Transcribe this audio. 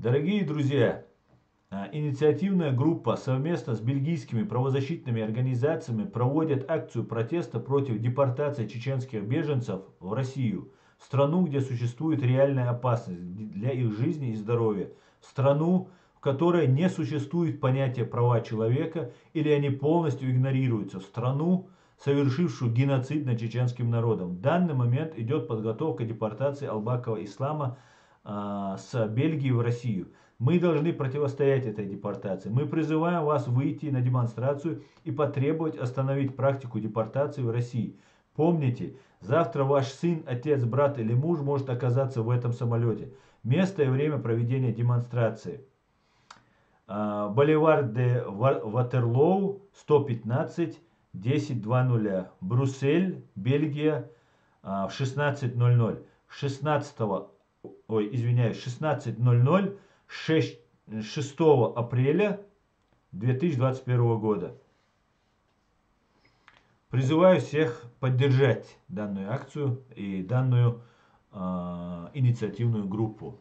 Дорогие друзья, инициативная группа совместно с бельгийскими правозащитными организациями проводит акцию протеста против депортации чеченских беженцев в Россию, в страну, где существует реальная опасность для их жизни и здоровья, в страну, в которой не существует понятия права человека или они полностью игнорируются, в страну, совершившую геноцид над чеченским народом. В данный момент идет подготовка депортации Албакова Ислама с Бельгии в Россию. Мы должны противостоять этой депортации. Мы призываем вас выйти на демонстрацию и потребовать остановить практику депортации в России. Помните, завтра ваш сын, отец, брат или муж может оказаться в этом самолете. Место и время проведения демонстрации. Боливар де Ватерлоу, 115 1000, Брюссель, Бельгия, в 16:00. 16:00 6 апреля 2021 года. Призываю всех поддержать данную акцию и данную инициативную группу.